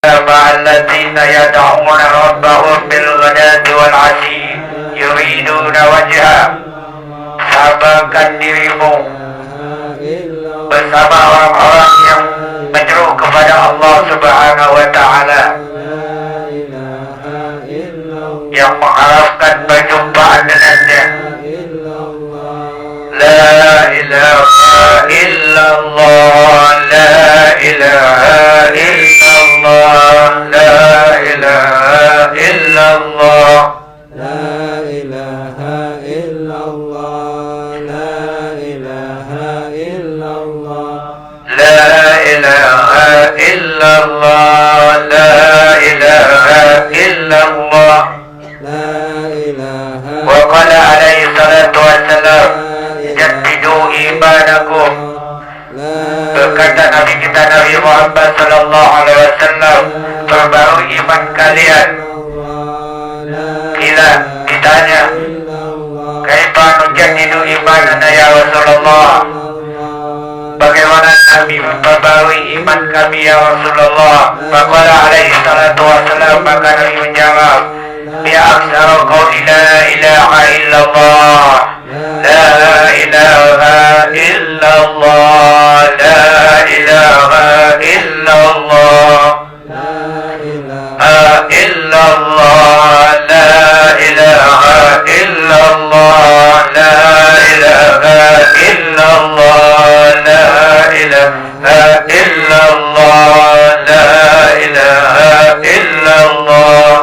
مع الذين يدعون ربهم بالغداة والعشي yuriduna wajha. Sabarkan dirimu bersama orang-orang yang menyeru kepada Allah Subhanahu wa Ta'ala, yang mengharapkan perjumpaan dengannya. La ilaha illallah, la ilaha illallah, la ilaha illallah, la ilaha illallah, la ilaha illallah, la ilaha illallah, la ilaha illallah. la ilaha. Wa qala alaihi salatu wassalam, jaddidu imanakum. Berkata Nabi kita Nabi Muhammad sallallahu alaihi wasallam, perbarui iman kalian. Bila ditanya, kaifa nujaddidu imanana ya Rasulullah, bagaimana kami memperbarui iman kami ya Rasulullah? Maka alaihi salatu wassalam, maka Nabi menjawab, bi'aksara qawli la ilaha illallah, la ilaha illallah, la ilaha illallah, illallah, la ilaha illallah, la ilaha illallah, la ilaha illallah, la ilaha illallah.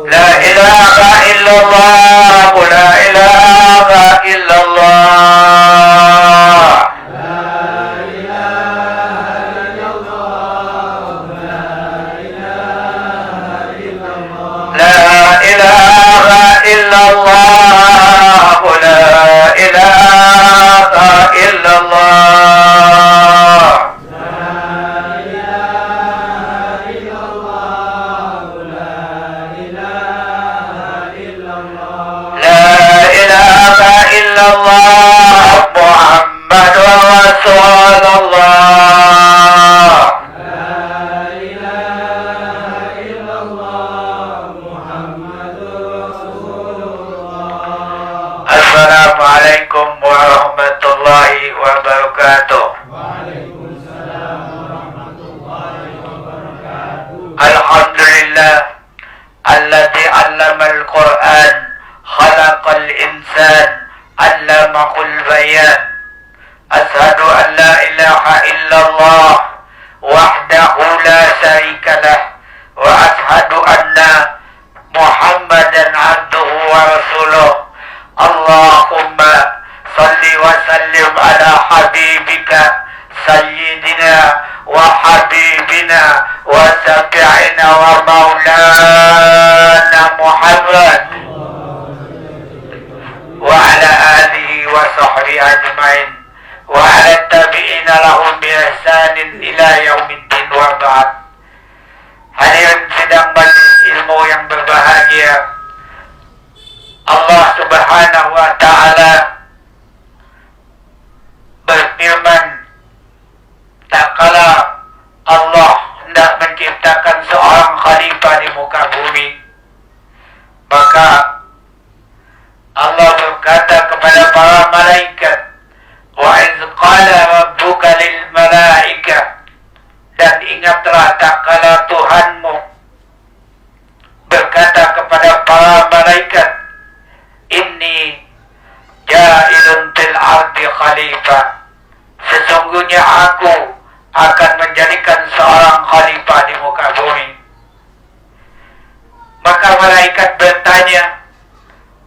La ilaha illallah, la ilaha illallah. La ilaha illallah, la ilaha illallah. Allah Muhammadur Rasulullah. La ilaha illallah Muhammadur Rasulullah. Assalamualaikum warahmatullahi wabarakatuh. Waalaikumsalam warahmatullahi wabarakatuh. Alhamdulillah alladzi 'allamal Qur'an khalaqal insan allamahul bayan. Ashhadu an la ilaha illallah wahdahu la syarika lah, wa ashhadu anna Muhammadan abduhu wa rasuluh. Allahumma salli wa sallim ala habibika sayyidina wa habibina wa syafi'ina wa maulana Muhammad wa ala alihi wa sahbihi ajma'in wa ala tabi'ina lahum bi ihsanin ila yaumiddin wa ba'd. Hadirin sidang majelis ilmu yang berbahagia, Allah Subhanahu wa Ta'ala berfirman, tak kala Allah hendak menciptakan seorang khalifah di muka bumi, maka Allah berkata kepada para malaikat, wa iz qala rabbuka lil malaika, dan ingatlah tak kala Tuhanmu berkata kepada para malaikat, inni ja'ilun fil ardi khalifah, sesungguhnya aku akan menjadikan seorang khalifah di muka bumi. Maka malaikat bertanya,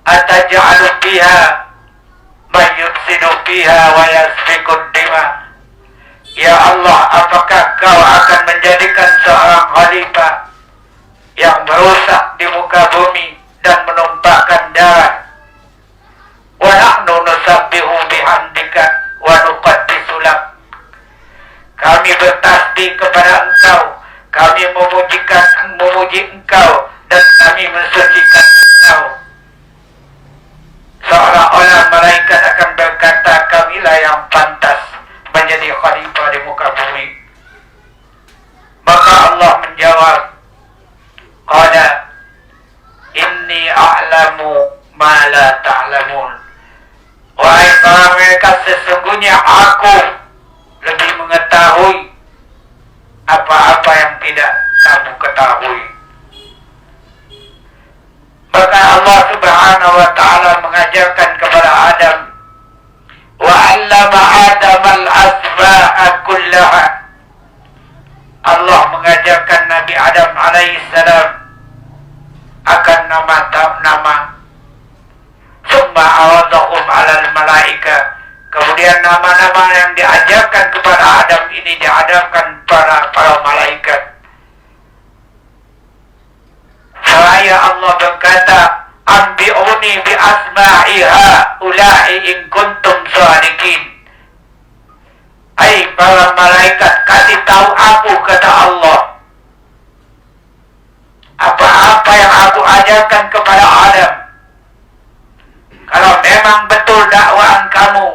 ataj'alu fiha man yufsidu fiha wa yasfikud dima. Ya Allah, apakah kau akan menjadikan seorang khalifah yang merusak di muka bumi dan menumpahkan darah? Wa nahnu nusabbihu bihamdika wa nuqaddisu lak. Kami bertasbih kepada Engkau, kami memuji Engkau, dan kami mensucikan Engkau. Seolah-olah malaikat akan berkata, kami laki-laki yang pantas menjadi khalifah di muka bumi. Maka Allah menjawab, qala inni a'lamu ma la ta'lamun. Wahai para mereka, sesungguhnya aku lebih mengetahui apa-apa yang tidak kamu ketahui. Maka Allah Subhanahu wa ta'ala mengajarkan kepada Adam, wa 'allama Adam al-asma'a kullaha. Allah mengajarkan Nabi Adam alaihissalam akan nama-nama. Summa awadahum 'alal malaika. Kemudian nama-nama yang diajarkan kepada Adam ini diajarkan para malaikat. Saya Allah berkata, ambi'uni bi asma'iha ulai in kuntum shadiqin. Hai para malaikat, kasih tahu aku, kata Allah, apa-apa yang aku ajarkan kepada Adam. Kalau memang betul dakwaan kamu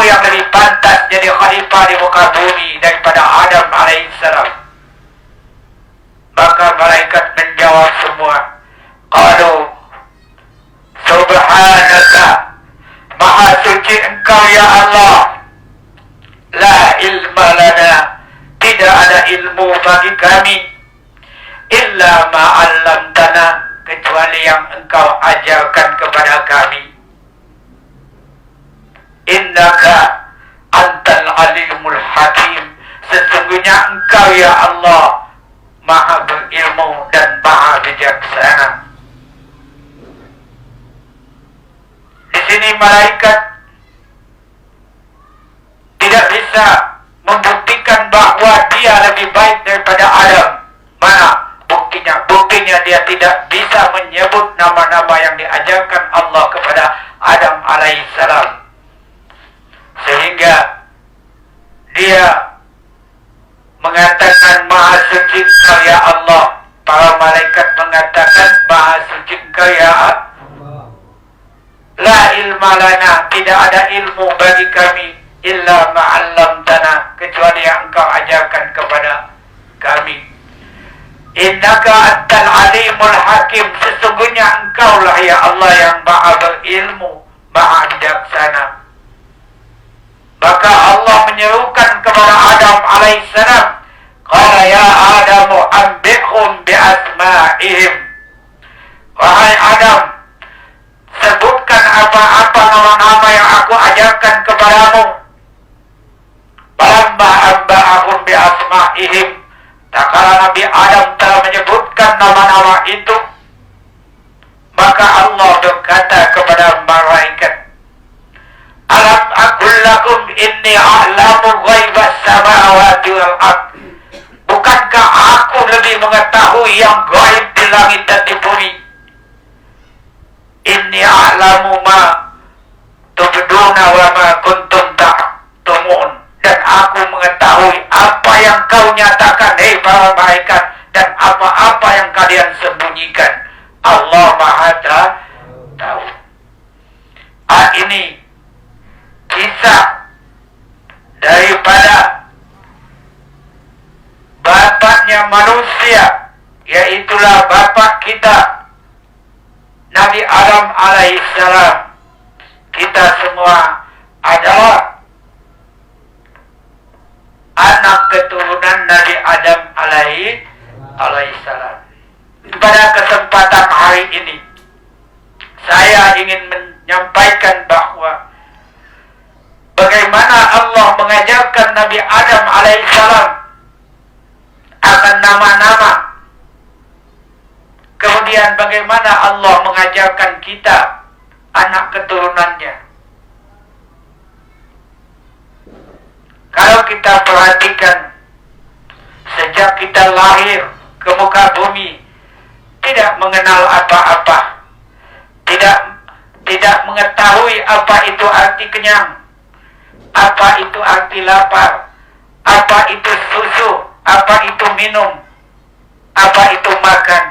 yang lebih pantas jadi khalifah di muka bumi daripada Adam alaihissalam. Maka malaikat menjawab semua, qalu subhanaka, maha suci engkau ya Allah, la ilma lana, tidak ada ilmu bagi kami, illa ma'allamtana, kecuali yang engkau ajarkan kepada kami. Innaka antal alimul hakim, sesungguhnya engkau ya Allah maha berilmu dan maha bijaksana. Di sini malaikat tidak bisa membuktikan bahwa dia lebih baik daripada Adam. Mana buktinya? Buktinya dia tidak bisa menyebut nama-nama yang diajarkan Allah kepada Adam alaihissalam. Sehingga dia mengatakan maha suci engkau ya Allah. Para malaikat mengatakan maha suci engkau ya Allah. La ilma lana, tidak ada ilmu bagi kami, illa ma'allamtana, kecuali yang engkau ajarkan kepada kami. Innaka antal alimul hakim, sesungguhnya engkau lah ya Allah yang maha berilmu, maha bijaksana. Maka Allah menyerukan kepada Adam alaihissalam, qala ya Adamu ambi'hum bi'asma'ihim. Wahai Adam, sebutkan apa-apa nama-nama yang aku ajarkan kepadamu. Falamma amba'ahum bi'asma'ihim, tak kala Nabi Adam telah menyebutkan nama-nama itu, maka Allah berkata kepada malaikat, alam aqul lakum inni a'lamu ghaibas samawati wal ard. Bukankah aku lebih mengetahui yang gaib di langit dan di bumi? Inni a'lamu ma tubduna wa ma kuntum ta'tumun. Dan aku mengetahui apa yang kau nyatakan, hei para malaikat, dan apa-apa yang kalian sembunyikan. Allah Maha tahu. Ini kisah daripada bapaknya manusia, yaitulah bapak kita Nabi Adam alaihissalam. Kita semua adalah anak keturunan Nabi Adam alaihissalam. Pada kesempatan hari ini, saya ingin menyampaikan bahwa bagaimana Allah mengajarkan Nabi Adam alaihissalam akan nama-nama. Kemudian bagaimana Allah mengajarkan kita, anak keturunannya. Kalau kita perhatikan, sejak kita lahir ke muka bumi, tidak mengenal apa-apa, tidak mengetahui apa itu arti kenyang, apa itu arti lapar, apa itu susu, apa itu minum, apa itu makan.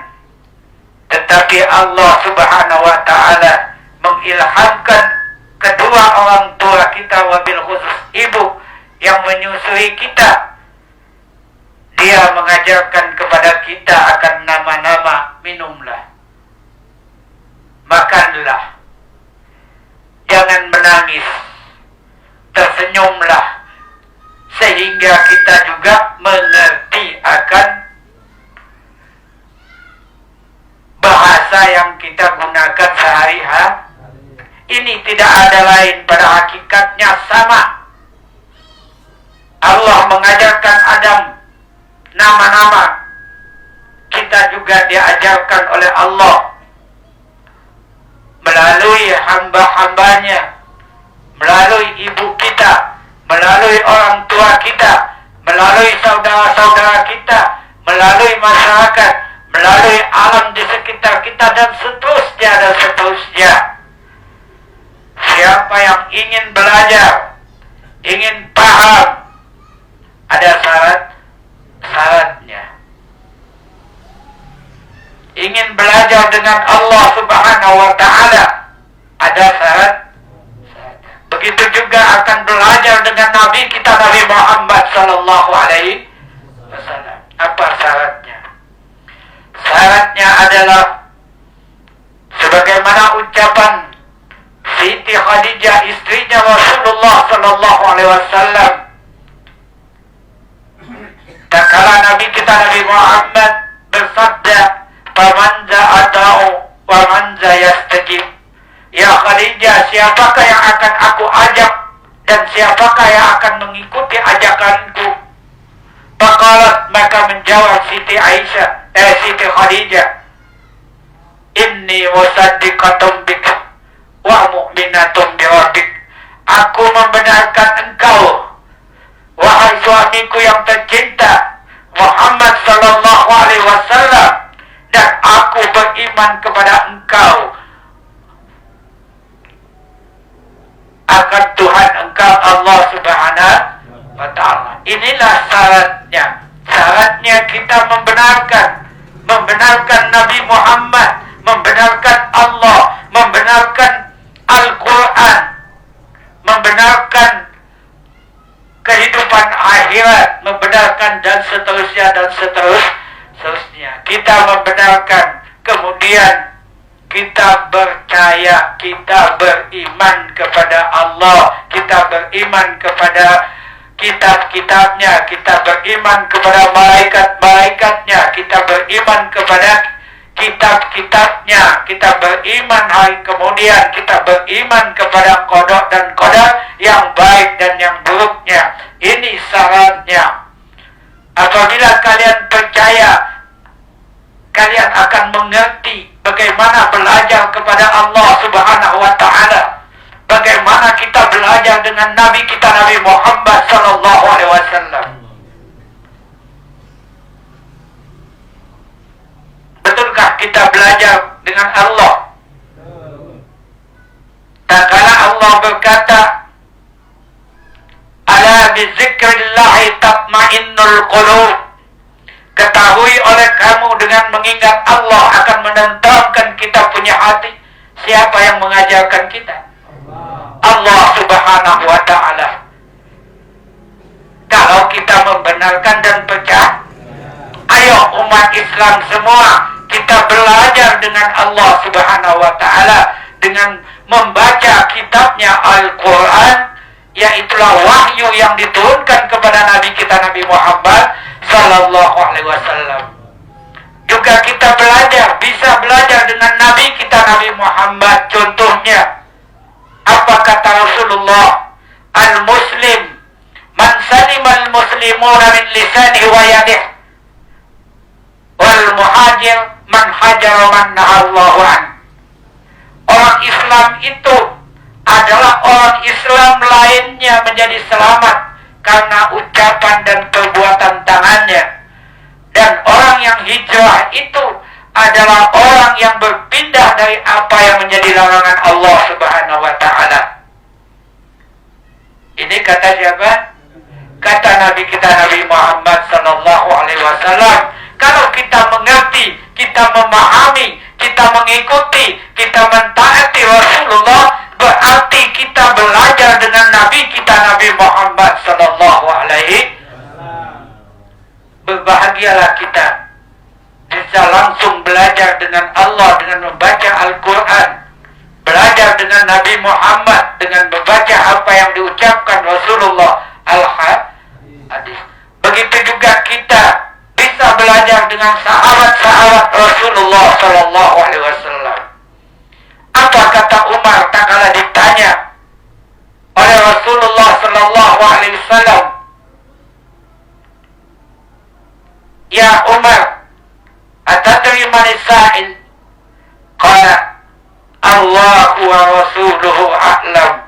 Tetapi Allah Subhanahu wa ta'ala mengilhamkan kedua orang tua kita, wabil khusus ibu yang menyusui kita. Dia mengajarkan kepada kita akan nama-nama, minumlah, makanlah, jangan menangis, tersenyumlah, sehingga kita juga mengerti akan bahasa yang kita gunakan sehari-hari. Ini tidak ada lain, pada hakikatnya sama. Allah mengajarkan Adam nama-nama, kita juga diajarkan oleh Allah melalui hamba-hambanya, melalui ibu kita, melalui orang tua kita, melalui saudara-saudara kita, melalui masyarakat, melalui alam di sekitar kita, dan seterusnya dan seterusnya. Siapa yang ingin belajar, ingin paham, ada syaratnya. Ingin belajar dengan Allah Subhanahu wa Ta'ala, ada syarat. Begitu juga akan belajar dengan Nabi kita, Nabi Muhammad sallallahu alaihi wasallam. Apa syaratnya? Syaratnya adalah sebagaimana ucapan Siti Khadijah, istrinya Rasulullah sallallahu alaihi wasallam. Tak kala Nabi kita Nabi Muhammad bersabda, "Famanza ata'u wa manza yastajib." Ya Khadijah, siapakah yang akan aku ajak dan siapakah yang akan mengikuti ajakanku? Faqalat, maka menjawab Siti Khadijah, "Inni musaddiqatun bik wa mu'minatun bi rabbik." Aku membenarkan engkau, wahai suamiku yang tercinta Muhammad sallallahu alaihi wasallam, dan aku beriman kepada engkau akan Tuhan engkau Allah Subhanahu wa Ta'ala. Inilah syaratnya. Syaratnya kita membenarkan Nabi Muhammad, membenarkan Allah, membenarkan Al-Quran, membenarkan kehidupan akhirat, membenarkan dan seterusnya dan seterusnya. Kita membenarkan, kemudian kita percaya, kita beriman kepada Allah, kita beriman kepada kitab-kitabnya, kita beriman kepada malaikat-malaikatnya, kita beriman kepada kitab-kitabnya, kita beriman hari kemudian, kita beriman kepada qada dan qadar yang baik dan yang buruknya. Ini syaratnya. Apabila kalian percaya, kalian akan mengerti bagaimana belajar kepada Allah Subhanahu wa Ta'ala, bagaimana kita belajar dengan Nabi kita Nabi Muhammad sallallahu alaihi wasallam. Betulkah kita belajar dengan Allah? Tak kala Allah berkata, "Ala bizikrillahi tatma'innul qulub." Ketahui oleh kamu, dengan mengingat Allah akan menenteramkan kita punya hati. Siapa yang mengajarkan kita? Allah Subhanahu wa Ta'ala. Kalau kita membenarkan dan percaya, ayo umat Islam semua, kita belajar dengan Allah Subhanahu wa Ta'ala dengan membaca kitabnya Al-Quran, yaitulah wahyu yang diturunkan kepada Nabi kita Nabi Muhammad sallallahu alaihi wasallam. Juga kita bisa belajar dengan Nabi kita Nabi Muhammad. Contohnya, apa kata Rasulullah? Al-Muslim man salimal muslimuna min lisanihi wa yadihi, wal muhajir man hajara man nahallahu an. Orang Islam itu adalah orang Islam lainnya menjadi selamat karena ucapan dan perbuatan tangannya. Dan orang yang hijrah itu adalah orang yang berpindah dari apa yang menjadi larangan Allah Subhanahu wa Ta'ala. Ini kata siapa? Kata Nabi kita Nabi Muhammad sallallahu alaihi wasallam. Kalau kita mengerti, kita memahami, kita mengikuti, kita mentaati Rasulullah, berarti kita belajar dengan Nabi kita Nabi Muhammad sallallahu alaihi. Berbahagialah kita bisa langsung belajar dengan Allah dengan membaca Al-Quran, belajar dengan Nabi Muhammad dengan membaca apa yang diucapkan Rasulullah Al-Hadis. Begitu juga kita bisa belajar dengan sahabat-sahabat Rasulullah sallallahu alaihi wasallam. Apa kata Umar tak kala ditanya oleh Rasulullah sallallahu alaihi wasallam, "Ya Umar, atadri man as-sa'il?" Qala, "Allahu wa rasuluhu a'lam."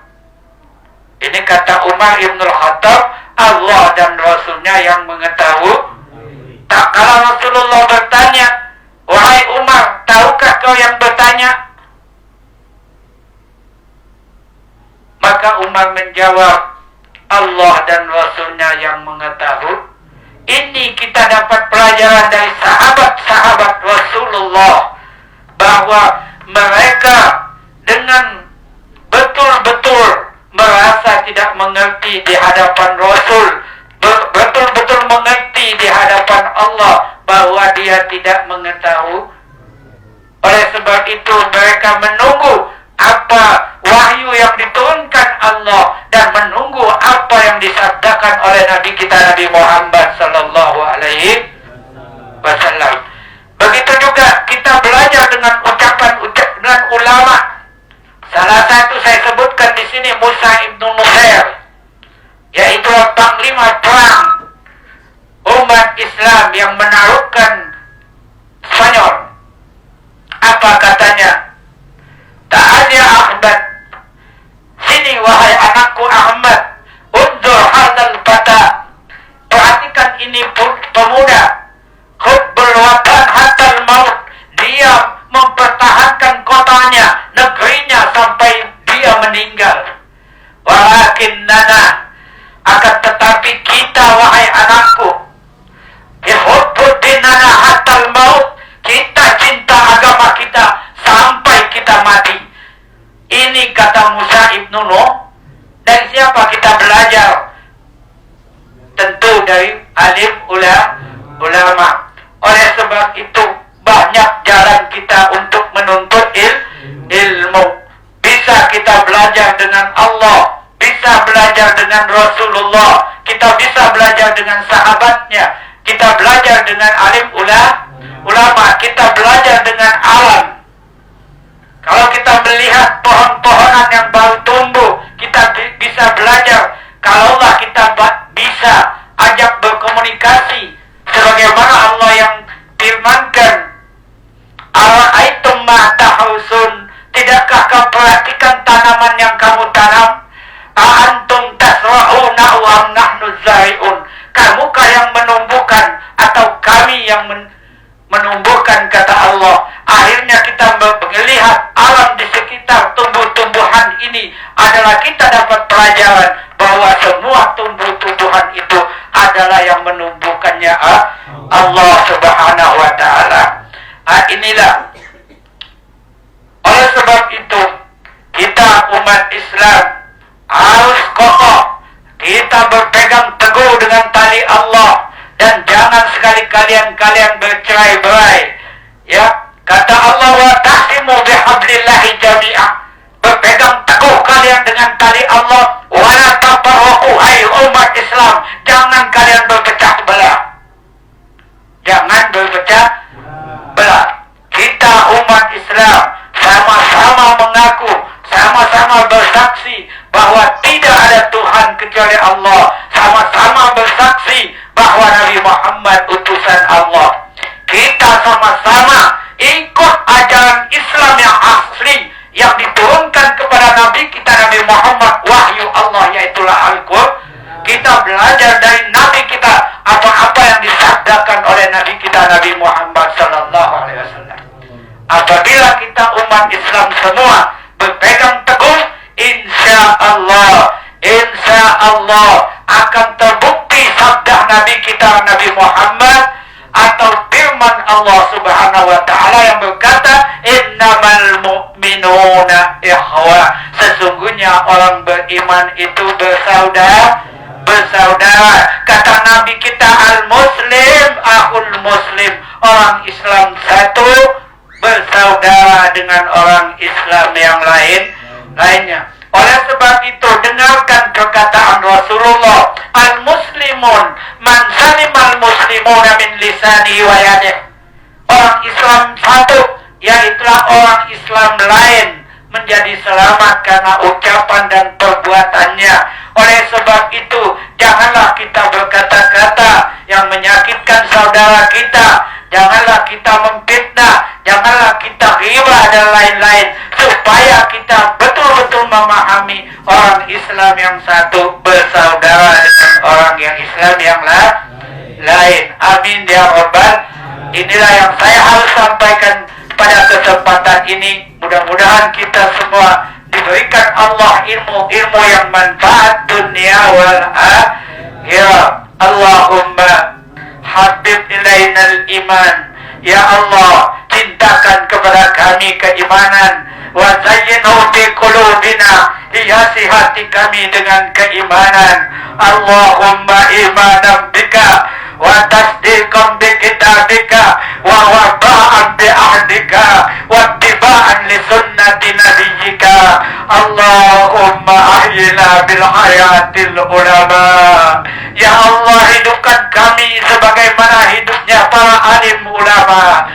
Ini kata Umar Ibn Khattab, Allah dan Rasulnya yang mengetahui. Tak kala Rasulullah bertanya, "Wahai Umar, tahukah kau yang bertanya?" Maka Umar menjawab, Allah dan Rasulnya yang mengetahui. Ini kita dapat pelajaran dari sahabat-sahabat Rasulullah, bahwa mereka dengan betul-betul merasa tidak mengerti di hadapan Rasul, betul-betul mengerti di hadapan Allah bahwa dia tidak mengetahui. Oleh sebab itu mereka menunggu apa wahyu yang diturunkan Allah dan menunggu apa yang disabdakan oleh Nabi kita Nabi Muhammad sallallahu alaihi wasallam. Begitu juga kita belajar dengan ucapan ulama. Salah satu saya sebutkan di sini Musa ibn Nusair, yaitu panglima perang umat Islam yang menaklukkan Spanyol. Apa katanya? "Ta'al ya Ahmad, sini wahai anakku Ahmad, undur hadzal fata, perhatikan ini pemuda, hubbul watan hatal maut, dia mempertahankan kotanya, negerinya sampai dia meninggal. Walakinnana, akan tetapi kita wahai anakku, hubbud dinana hatal maut, kita cinta agama kita sampai kita mati." Ini kata Musa ibnu Nuh. Dari siapa kita belajar? Tentu dari alim ulama. Oleh sebab itu banyak jalan kita untuk menuntut ilmu. Bisa kita belajar dengan Allah, bisa belajar dengan Rasulullah, kita bisa belajar dengan sahabatnya, kita belajar dengan alim ulama, kita belajar dengan alam. Kalau kita melihat pohon-pohonan yang baru tumbuh, kita bisa belajar. Kalaulah kita bisa ajak berkomunikasi, sebagaimana Allah yang firmankan, "Ara'aitum ma tahrusun?" Tidakkah kau perhatikan tanaman yang kamu tanam? "A'antum tasra'una wa nahnu zari'un." Kamukah yang menumbuhkan atau kami yang menumbuhkan, kata Allah. Akhirnya kita melihat alam di sekitar tumbuh-tumbuhan ini adalah kita dapat pelajaran bahwa semua tumbuh-tumbuhan itu adalah yang menumbuhkannya Allah Subhanahu wa ta'ala. Inilah, oleh sebab itu kita umat Islam harus kokoh, kita berpegang teguh dengan tali Allah, dan jangan sekali-kali kalian bercerai-berai. Ya, kata Allah, "Wa ta'simu bihablillahi jami'ah." Berpegang teguh kalian dengan tali Allah. Wa la tafarraqu, hai umat Islam, jangan kalian berpecah belah. Jangan berpecah belah. Kita umat Islam sama-sama mengaku, sama-sama bersaksi bahwa tidak ada Tuhan kecuali Allah. Sama-sama bersaksi bahwa Nabi Muhammad utusan Allah. Kita sama-sama ikut ajaran Islam yang asli yang diturunkan kepada Nabi kita Nabi Muhammad, wahyu Allah, yaitulah Al-Quran. Kita belajar dari Nabi kita apa-apa yang disabdakan oleh Nabi kita Nabi Muhammad sallallahu alaihi wasallam. Apabila kita umat Islam semua berpegang teguh, insya Allah akan terbukti sabda Nabi kita Nabi Muhammad atau firman Allah Subhanahu wa ta'ala yang berkata, "Innamal mu'minuna ikhwah." Sesungguhnya orang beriman itu bersaudara. Kata Nabi kita, al-muslim akhul muslim, orang Islam satu bersaudara dengan orang Islam yang lainnya. Oleh sebab itu, dengarkan perkataan Rasulullah, al-muslimun man salimal muslimuna min lisanihi wa yadihi. Orang Islam satu, yaitulah orang Islam lain, menjadi selamat karena ucapan dan perbuatannya. Oleh sebab itu, janganlah kita berkata-kata yang menyakitkan saudara kita. Janganlah kita memfitnah, janganlah kita ghibah dan lain-lain, supaya kita betul-betul memahami orang Islam yang satu bersaudara dengan orang yang Islam yang lain. Amin ya Rabbal. Inilah yang saya harus sampaikan pada kesempatan ini. Mudah-mudahan kita semua diberikan Allah ilmu yang manfaat dunia wal akhirah. Allahumma habib ilainal iman. Ya Allah, cintakan kepada kami keimanan. Wa zayyinhu fi qulubina, hiasi hati kami dengan keimanan. Allahumma imanan bika wa tasdiqan bi kitabika wa wafa'an bi ahdika wa ittiba'an li sunnati nabiyyika. Allahumma ahyina bil hayatil ulama. Ya Allah, hidupkan kami sebagaimana hidupnya para alim ulama.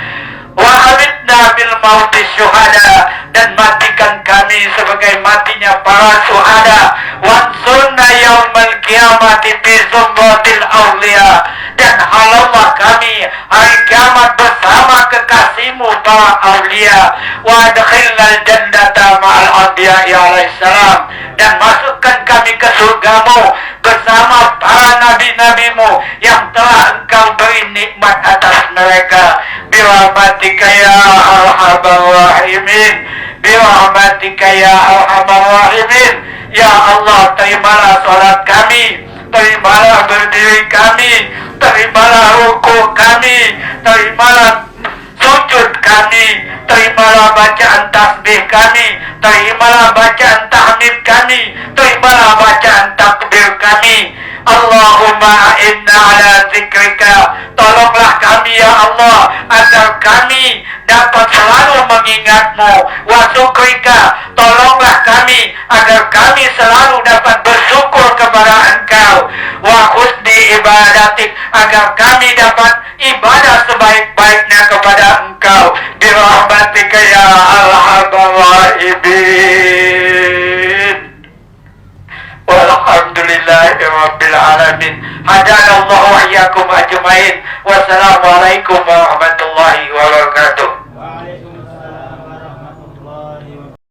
Wa amitna bil mauti syuhada, dan matikan kami sebagai matinya para syuhada. Wansurna yaumal qiyamati fi zumratil awliya, dan halallah kami hari kiamat bersama kekasihmu para awliya. Wa adkhilnal jannata ma'al anbiya'i alaihissalam, dan masukkan kami ke surgamu bersama para nabi-nabimu yang telah engkau beri nikmat atas mereka. Birahmatika ya arhamar rahimin, birahmatika ya arhamar rahimin. Ya Allah, terimalah salat kami, terimalah berdiri kami, terimalah ruku kami, terimalah sujud kami, terimalah bacaan tasbih kami, terimalah bacaan tahmid kami, terimalah bacaan takbir kami. Allahumma inna ala zikrika, tolonglah kami ya Allah agar kami dapat selalu mengingatmu. Wa syukrika, tolonglah kami agar kami selalu dapat bersyukur kepada Engkau. Wa husni ibadatik, agar kami dapat ibadah sebaik-baiknya kepada Engkau. Birahmatika ya arhamar rahimin. Walhamdulillahi rabbil alamin. Hadanallahu wa iyyakum ajmain. Wassalamualaikum warahmatullahi wabarakatuh.